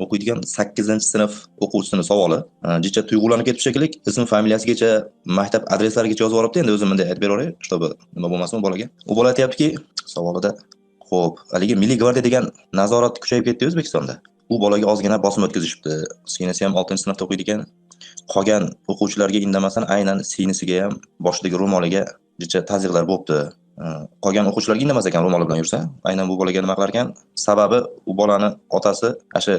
o'qiydigan 8-sinf o'quvchisini savoli. Jicha tuyg'ulanib ketib shekilli, ism familiyasigacha, maktab adreslarigacha yozib yuboribdi. Endi o'zim bunday aytib beraveray, чтобы nima bo'lmasin bolaga. U bola aytayaptiki, savolida, "Xo'p, haligi Milliy gvardiya degan nazorat kuchayib ketdi O'zbekistonda. U bolaga ozgina bosim o'tkazishibdi. Sinisi ham 6-sinfda o'qiydi ekan. Qolgan o'quvchilarga indamasdan aynan sinisiga ham boshidagi ro'moliga jicha tazyiqlar bo'libdi. Qolgan o'quvchilarga indamas ekan ro'moli bilan yursa, aynan bu bolaga nima qilar ekan? Sababi u bolani otasi asha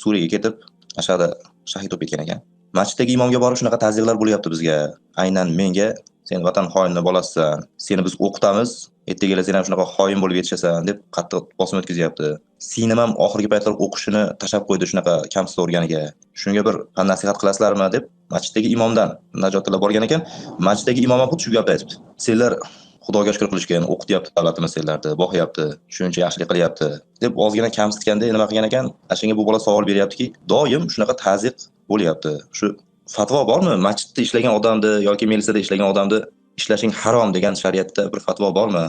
Suriyaga ketib, ashada shahid bo'lib ketgan ekan. Masjiddagi imomga borib shunaqa tazyiqlar bo'lyapti bizga. Aynan menga sen vatan xoini bolasisan, seni biz o'qitamiz, ertaga sen ham shunaqa xoin bo'lib yetishasan deb qattiq bosim o'tkazyapti. Sinim ham oxirgi paytlar o'qishini tashab qo'ydi shunaqa kamsitib o'rganiga. Shunga bir nasihat qilasizlarmi deb masjiddagi imomdan najot tilab borgan ekan. Masjiddagi imom ham xuddi shu gapni aytibdi. Senlar Xudoga shukr qilishgan, o'qityapti davlatimiz senlarni, boqyapti, shuncha yaxshilik qilyapti deb ozgina kamsitganda nima qilgan ekan? Ashunga bu bola savol beryaptiki, doim shunaqa tazyiq bo'lyapti. Shu fatvo bormi? Masjidda ishlagan odamni yoki milisiyada ishlagan odamni ishlashing harom degan shariatda bir fatvo bormi?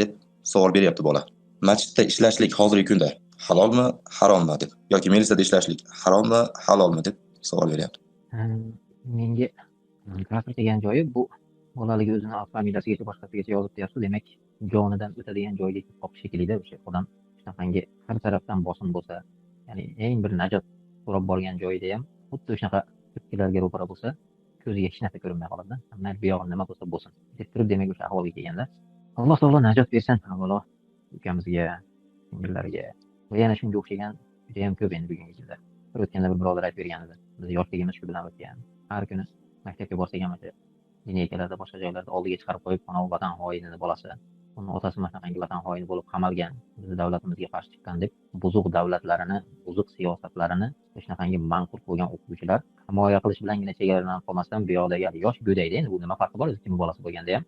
deb savol beryapti bola. Masjidda ishlashlik hozirgi kunda halolmi, harommi deb yoki milisiyada ishlashlik harommi, halolmi deb savol beryapti. Menga ta'sir qilgan joyi bu bolaligi o'zini familiyasigacha boshqasigacha yozib deyapti. Demak, jonidan o'tadigan joyga qoqish shekilida o'sha odam shunaqangi har tarafdan bosim bo'lsa, ya'ni eng bir najot so'rab borgan joyida ham xuddi shunaqa turkilarga ro'para bo'lsa, ko'ziga hech narsa ko'rinmay qoladi. Hamma bu yog'i nima bo'lsa bo'lsin deb turib, demak o'sha ahvolga kelganda Alloh taolo najot bersin avvalo ukamizga, singillariga va yana shunga o'xshagan juda ham ko'p endi bugungi kunda. O'tganda bir birodar aytib bergan edi. Biz yoshligimiz shu bilan o'tgan. Har kuni maktabga borsak ham lineykalarda, boshqa joylarda oldiga chiqarib qo'yib, "Mana u vatan xoinini bolasi, uni otasi mana shunaqangi vatan xoini bo'lib qamalgan, bizni davlatimizga qarshi chiqqan" deb buzuq davlatlarini, buzuq siyosatlarini shunaqangi manqur bo'lgan o'quvchilar himoya qilish bilangina chegaralanib qolmasdan, bu yoqdagi yosh go'dakda endi bu nima farqi bor? Kim bolasi bo'lganda ham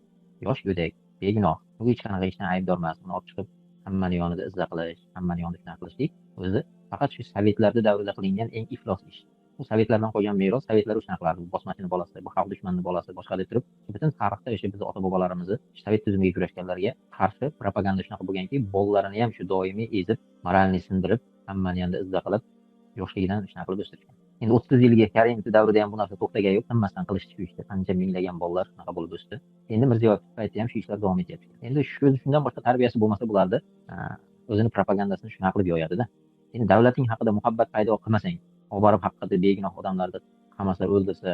yosh go'dak, begunoh, u hech qanaqa ishdan aybdor emas. Uni olib chiqib hammani yonida izza qilish, hammani yonida shunaqa qilishlik o'zi faqat shu sovetlarda davrida qilingan eng iflos ish. Bu sovetlardan qolgan meros, sovetlar shunaqa qilardi. Bu bosmachini bolasi, bu xalq dushmanining bolasi, boshqa deb turib, butun tarixda o'sha biz ota-bobolarimizni sovet tuzumiga kurashganlarga qarshi propaganda shunaqa bo'lganki, bolalarini ham shu doimiy ezib, moralni sindirib, hammani yonida izza qilib, yoshligidan shunaqa qilib o'stirgan. Endi 30 yilga Karimov davrida ham bu narsa to'xtagan yo'q, hammasini qilishdi shu ishda. Qancha minglagan bolalar shunaqa bo'lib o'sdi. Endi Mirziyoyev paytida ham shu ishlar davom etyapti. Endi shundan boshqa tarbiyasi bo'lmasa bularni o'zini propagandasini shunaqa qilib yoyadi-da. Endi davlating haqida muhabbat paydo qilmasang, olib borib haqiqatda begunoh odamlarni qamasa, o'ldirsa,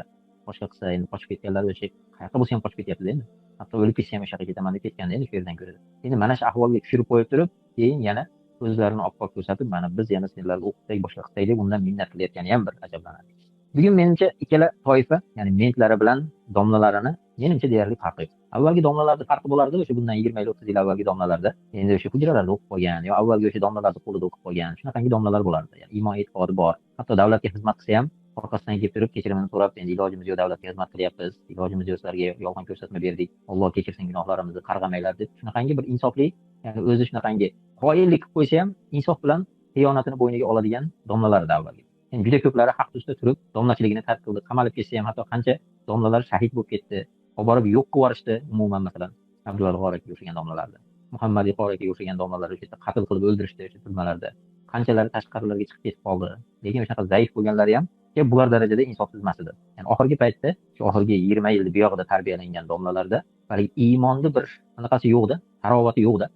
boshqa qilsa, endi qochib ketganlar o'sha qayerga bo'lsa ham qochib ketyapti endi. Hatto o'lib ketsa ham o'sha yerga ketaman deb ketganda endi shu yerdan ko'radi. Endi mana shu ahvolga tushirib qo'yib turib, keyin yana o'zlarini oppoq ko'rsatib, mana biz yana sizlarni o'qitsak, boshqa qilsak deb undan minnat qilayotgani ham bir ajablanadi. Bugun menimcha ikkala toifa, ya'ni mentlari bilan domlalarini menimcha deyarli farqi yo'q. Avvalgi domlalarda farqi bo'lardi, o'sha bundan 20-30 yil avvalgi domlalarda. Endi o'sha hujralarda o'qib qolgan, yo avvalgi o'sha domlalarda qo'lida o'qib qolgan, shunaqangi domlalar bo'lardi. Ya'ni iymon e'tiqodi bor. Hatto davlatga xizmat qilsa ham orqasidan kelib turib, kechirimini so'rab, endi ilojimiz yo'q, davlatga xizmat qilyapmiz, ilojimiz yo'q, sizlarga yolg'on ko'rsatma berdik, Alloh kechirsin gunohlarimizni, qarg'amanglar deb shunaqangi bir insofli, ya'ni o'zi shunaqangi qoyillik qilib qo'ysa ham insof bilan xiyonatini bo'yniga oladigan domlalar avvalgi. Endi juda ko'plari haq ustida turib, domlachiligini tark qildi, qamalib ketsa ham, hatto qancha domlalar shahid bo'lib ketdi, olib borib yo'q qilib yuborishdi. Umuman masalan, Abdul G'origa o'xshagan domlalarda, Muhammad Qoriga o'xshagan domlalar o'sha qatl qilib o'ldirishdi o'sha turmalarda. Qanchalari tashqarilarga chiqib ketib qoldi. Lekin o'shaqa zaif bo'lganlari ham bular darajada insofsiz emas edi. Ya'ni oxirgi paytda, shu oxirgi 20 yil bu yoqda tarbiyalangan domlalarda balki iymonni bir anaqasi yo'qda, tarovati yo'qda.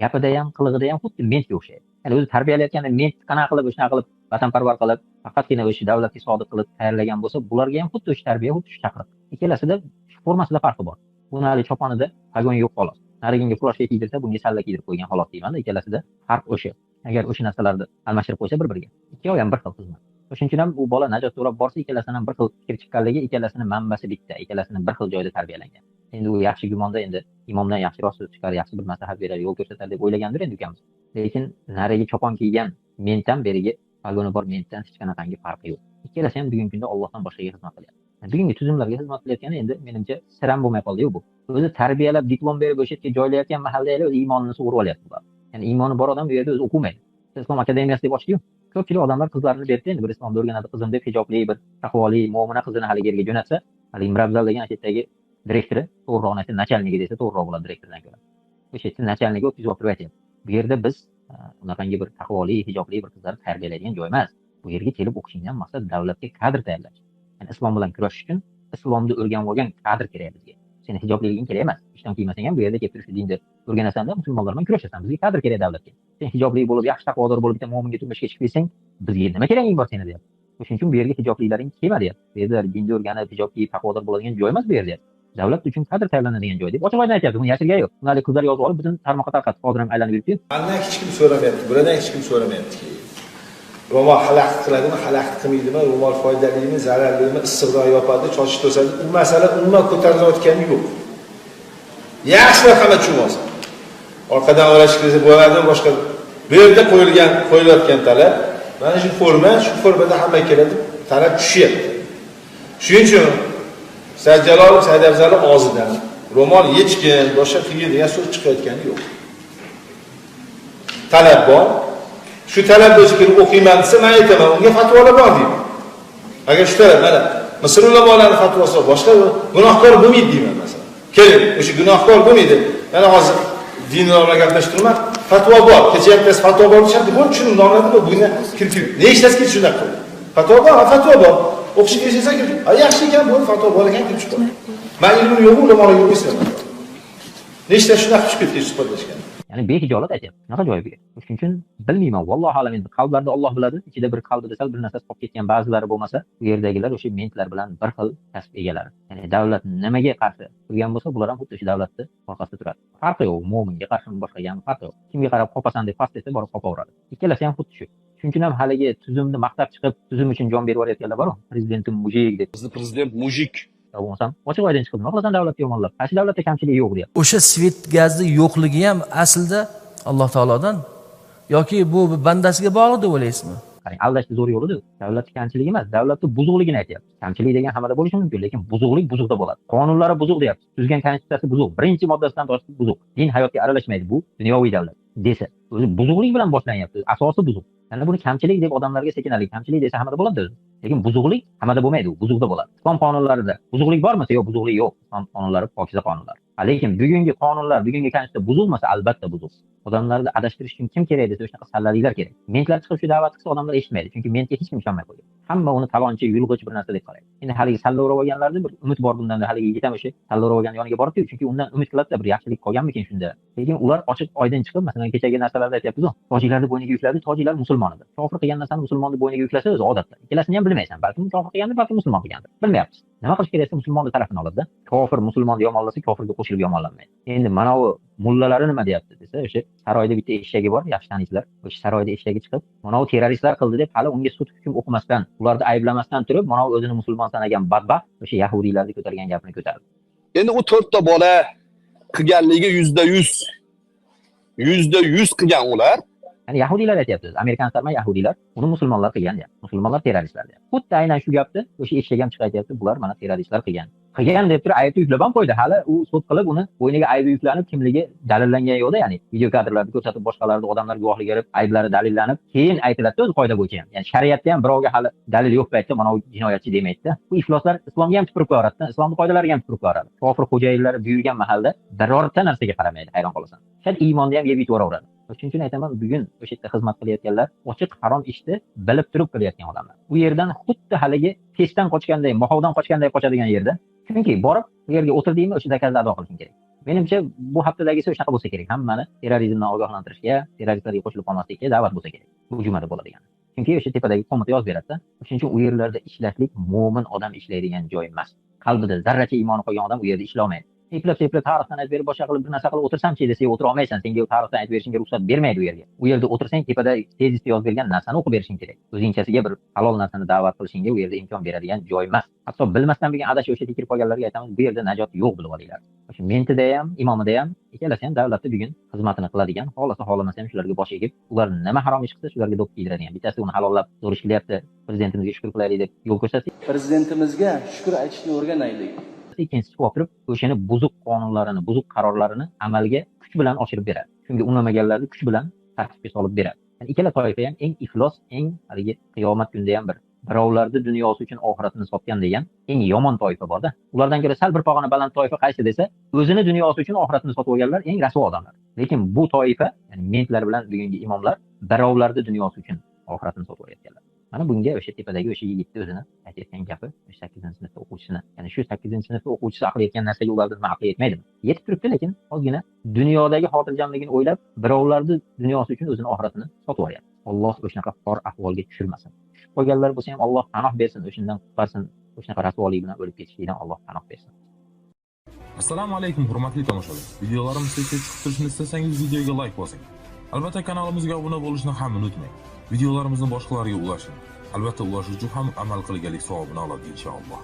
Gapida ham, qilig'ida ham xuddi mentga o'xshaydi. Ya'ni o'zi tarbiyalayotganda ment qanaqa qilib, o'shana qilib vatanparvar qilib, faqatgina o'sha davlatga sodiq qilib tayyorlagan bo'lsa, bularga ham xuddi o'sha tarbiya, xuddi shu chaqiriq. Ikkalasida formasida farqi bor. Buni hali choponida pagon yo'q xolos. Nariginga furashga kiydirsa, bunga salla kiydirib qo'ygan xolos deyman-da. Ikkalasida farq o'sha. Agar o'sha narsalarni almashtirib qo'ysa bir-biriga, ikkovi ham bir xil xizmat. Shuning uchun ham bu bola najot so'rab borsa, ikkalasidan ham bir xil fikr chiqqanligi, ikkalasining manbasi bitta, ikkalasini bir xil joyda tarbiyalangan. Endi u yaxshi gumonda endi imomdan yaxshiroq so'z chiqar, yaxshi bir maslahat berar, yo'l ko'rsatar deb o'ylagandir endi ukamiz. Lekin narigi chopon kiygan mendan berigi pagoni bor mentdan hech qanaqangi farqi yo'q. Ikkalasi ham bugungi kunda Allohdan boshqaga xizmat qilyapti. Bugungi tuzumlarga xizmat qilayotgani endi menimcha sir ham bo'lmay qoldi-yu bu. O'zi tarbiyalab diplom berib o'sha yerga joylayotgan mahalda o'zi iymonini sug'urib olyapti bular. Ya'ni iymoni bor odam bu yerda o'zi o'qimaydi. Islom akademiyasi deb ochdi-yu. Ko'pchilik odamlar qizlarini berdi endi bir islomda o'rganadi qizim deb hijobli bir taqvoli mo'mina qizini hali yerga jo'natsa, hali Mirabzal degan chetdagi direktori to'g'riroq aytsa nachalniki desa to'g'riroq bo'ladi direktordan ko'ra. O'sha yerda nachalniki o'tkazib olib aytyapti. Bu yerda biz unaqangi bir taqvoli hijobli bir qizlarni tarbiyalaydigan joy emas. Bu yerga kelib o'qishingdan maqsad davlatga kadr tayyorlash. Yani islom bilan kurashish uchun islomni o'rganib olgan kadr kerak bizga. Seni hijobliging kerak emas. Ishdan kiymasang ham bu yerda kelib turib dinni o'rganasan-da, musulmonlar bilan kurashasan. Bizga kadr kerak davlatga. Sen hijobli bo'lib, yaxshi taqvodor bo'lib, bitta mo'minga turmushga chiqib kelsang, bizga nima keraging bor seni deyapti. Shuning uchun bu yerga hijoblilaring kelma deyapti. Bu yerda dinni o'rganib, hijob kiyib taqvodor bo'ladigan joy emas bu yerda. Davlat uchun kadr tayyorlanadigan joy deb ochiq oydin aytyapti. Buni yashirgani yo'q. Buni qizlar yozib olib, butun tarmoqqa tarqatib, hozir ham aylanib yuribdi. Mendan hech kim so'ramayapti, buradan hech kim so'ramayaptiki. Ro'mol xalaqit qiladimi, xalaqit qilmaydimi, ro'mol foydalimi, zararlimi, issiqroq yopadi, chochish to'sadi. Bu masala umuman ko'tarilayotgani yo'q. Yaxshilab hamma tushunib olsin. Orqadan o'rash kirsa bo'ladi, boshqa bu yerda qo'yilayotgan talab, mana shu formada hamma keladi, talab tushyapti. Shuning uchun Said Jalolov, Said Afzalov og'zidan ro'mol yechkin, boshqa qilgan degan so'z chiqayotgani yo'q. Talab bor. Shu talab bo'yicha kelib o'qiyman desa, men aytaman, unga fatvolar bor deyman. Agar shu talab, mana Misr ulamolarining fatvosi boshqa gunohkor bo'lmaydi deyman masalan. Keling, o'sha gunohkor bo'lmaydi. Mana hozir din bilan gaplashtirman, fatvo bor. Kecha bittasi fatvo bor deshadi, bu tushunib nomladimi? Buni kirib. Ne ishlasiz ki shunday qildi? Fatvo bor. O'qishga kelsangiz kirib. Yaxshi ekan, bu fatvo bor ekan kirib chiqadi. Men ilmim yo'q, ulamolar yo'q desam. Nechta shunday qilib ketdi suhbatlashgan. Ya'ni behijolat aytyapti. Shunaqa joyi bu. Shuning uchun bilmayman, vallohu alam endi qalblarda Alloh biladi. Ichida bir qalbida sal bir narsasi qolib ketgan ba'zilari bo'lmasa, bu yerdagilar o'sha mentlar bilan bir xil kasb egalari. Ya'ni davlat nimaga qarshi turgan bo'lsa, bular ham xuddi shu davlatni orqasida turadi. Farqi yo'q, mo'minga qarshimi boshqaga ham farqi yo'q. Kimga qarab qopasan deb past desa, borib qopaveradi. Ikkalasi ham xuddi shu. Shuning uchun ham haligi tuzumni maqtab chiqib, tuzum uchun jon berib yuborayotganlar bor-ku. Prezidentim mujik deb. Bizni prezident mujik. Bo'lmasam, ochiq oydin chiqib, nima qilasan davlatga yomonlab? Qaysi davlatda kamchilik yo'q deyapti. O'sha svet gazni yo'qligi ham aslida Alloh taolodan yoki bu bandasiga bog'liq deb o'ylaysizmi? Qarang, aldashni zo'r yo'lidir. Davlatning kamchiligi emas, davlatning buzuqligini aytyapti. Kamchilik degan hammada bo'lishi mumkin, lekin buzuqlik buzuqda bo'ladi. Qonunlari buzuq deyapti. Tuzgan konstitutsiyasi buzuq. Birinchi moddasidan tortib buzuq. Din hayotga aralashmaydi, bu dunyoviy davlat desa, o'zi buzuqlik bilan boshlanyapti. Asosi buzuq. Ya'ni buni kamchilik deb odamlarga sekinalik, kamchilik desa hammada bo'ladi o'zi. Lekin buzuqlik hammada bo'lmaydi, u buzuqda bo'ladi. Islom qonunlarida buzuqlik bormi? Yo'q, buzuqlik yo'q. Islom qonunlari pokiza qonunlar. Lekin bugungi qonunlar, bugungi konstitutsiya buzilmasa, albatta buzuq. Odamlarni adashtirish uchun kim kerak desa, o'sha sallaliklar kerak. Mentlar chiqib shu da'vat qilsa, odamlar eshitmaydi, chunki mentga hech kim ishonmay qo'ygan. Hamma uni talonchi, yulg'ich bir narsa deb qaraydi. Endi haligi sallovra olganlarda bir umid bor bundan, haligi yigit ham o'sha sallovra olgan yoniga borib-ku, chunki undan umid qiladi, bir yaxshilik qolganmikin shunda. Lekin ular ochiq oydin chiqib, masalan, kechagi narsalarda aytyapmiz-ku, tojiklarni bo'yniga yukladi, tojiklar musulmon edi. Kofir qilgan narsani musulmonni bo'yniga yuklasa, o'zi odatda. Ikkalasini ham bilmaysan, balki kofir qilgandir, balki musulmon qilgandir. Bilmayapsiz. Nima qilish kerak desa, musulmonni tarafini oladi-da. Kofir musulmonni yomonlasa, kofirga qo'shilib yomonlanmaydi. Endi mana bu mullalari nima deyapti desa, o'sha saroyda bitta eshagi bor, yaxshi taniysizlar. O'sha saroyda eshagi chiqib, mana bu terroristlar qildi deb hali unga sud hukm o'qimasdan, ularni ayblamasdan turib, mana bu o'zini musulmon sanagan badbaxt o'sha yahudiylarni ko'targan gapini ko'tardi. Endi u 4 ta bola qilganligi %100 qilgan ular. Ya'ni yahudiylar aytyapti, amerikanlar emas, yahudiylar, uni musulmonlar qilgan deyapti. Musulmonlar terroristlar deyapti. Xuddi aynan shu gapni o'sha eshak ham chiqib aytyapti, bular mana terroristlar qilgan. Qilgan deb turib aybni yuklab ham qo'ydi. Hali u sud qilib uni bo'yniga aybi yuklanib, kimligi dalillangan yo'qda, ya'ni video kadrlarni ko'rsatib boshqalarni odamlar guvohlik berib, ayblari dalillanib, keyin aytiladi o'z qoida bo'yicha ham. Ya'ni shariatda ham birovga hali dalil yo'q paytda mana u jinoyatchi demaydi-da. Bu ifloslar islomga ham tupurib qo'yadi, islomning qoidalariga ham tupurib qo'yadi. Kofir xo'jayinlari buyurgan mahalda birorta narsaga qaramaydi, hayron qolasan. Shart iymonni ham yeb yutaveradi. Shuning uchun aytaman, bugun o'sha yerda xizmat qilayotganlar ochiq harom ishni bilib turib qilayotgan odamlar. U yerdan xuddi haligi testdan qochganday, mohovdan qochganday qochadigan yerda. Chunki borib bu yerga o'tirdingmi, o'sha zakazni ado qilishing kerak. Menimcha bu haftadagisi shunaqa bo'lsa kerak. Hammani terrorizmdan ogohlantirishga, terroristlarga qo'shilib qolmaslikka da'vat bo'lsa kerak. Bu jumada bo'ladigan. Chunki o'sha tepadagi qo'mita yozib beradi-da. Shuning uchun u yerlarda ishlashlik mo'min odam ishlaydigan joy emas. Qalbida zarracha iymoni qolgan odam u yerda ishlamaydi. Eplab tarixdan aytib berib, boshqa qilib bir narsa qilib o'tirsam-chi desa, o'tira olmaysan. Senga tarixdan aytib berishingga ruxsat bermaydi u yerga. U yerda o'tirsang, tepada tezisda yozib bergan narsani o'qib berishing kerak. O'zingchasiga bir halol narsani da'vat qilishingga u yerda imkon beradigan joy emas. Hatto bilmasdan bilgan adashib o'sha kirib qolganlarga aytamiz, bu yerda najot yo'q bilib olinglar. O'sha mentida ham, imomida ham, ikkalasi ham davlatda bugun xizmatini qiladigan, xohlasa xohlamasa ham shularga bosh egib, ular nima harom ish qilsa, shularga do'q kiydiradigan. Bittasi uni halollab zo'r ish qilyapti, prezidentimizga shukr qilaylik deb yo'l ko'rsatdik. Prezidentimizga shukr aytishni o'rganaylik. Ikkinchisi chiqib turib, o'shani buzuq qonunlarini, buzuq qarorlarini amalga kuch bilan oshirib beradi. Chunki unamaganlarni kuch bilan tartibga solib beradi. Ya'ni ikkala toifa ham eng iflos, eng haligi qiyomat kunida ham birovlarni dunyosi uchun oxiratini sotgan degan eng yomon toifa bor-da. Ulardan ko'ra sal bir pog'ona baland toifa qaysi desa, o'zini dunyosi uchun oxiratini sotib olganlar eng rasvo odamlar. Lekin bu toifa, ya'ni mentlar bilan bugungi imomlar birovlarni dunyosi uchun oxiratini sotib olayotganlar. Mana bunga o'sha tepadagi o'sha yigitni o'zini aytayotgan gapi, 8-sinfda o'quvchisini, ya'ni shu 8-sinfda o'quvchisi aqlayotgan narsaga ularni nima aqli yetmaydimi? Yetib turibdi, lekin ozgina dunyodagi xotirjamligini o'ylab, birovlarni dunyosi uchun o'zini oxiratini sotib olyapti. Alloh o'shanaqa xor ahvolga tushirmasin. Tushib qolganlar bo'lsa ham Alloh panoh bersin, o'shandan qutqarsin, o'shanaqa rasvolik bilan o'lib ketishlikdan Alloh panoh bersin. Assalomu alaykum hurmatli tomoshabin. Videolarimiz tezda chiqib turishini istasangiz videoga like bosing. Albatta kanalimizga obuna bo'lishni ham unutmang. Videolarimizni boshqalarga ulashing. Albatta ulash uchun ham amal qilganlik savobini oladi inshaalloh.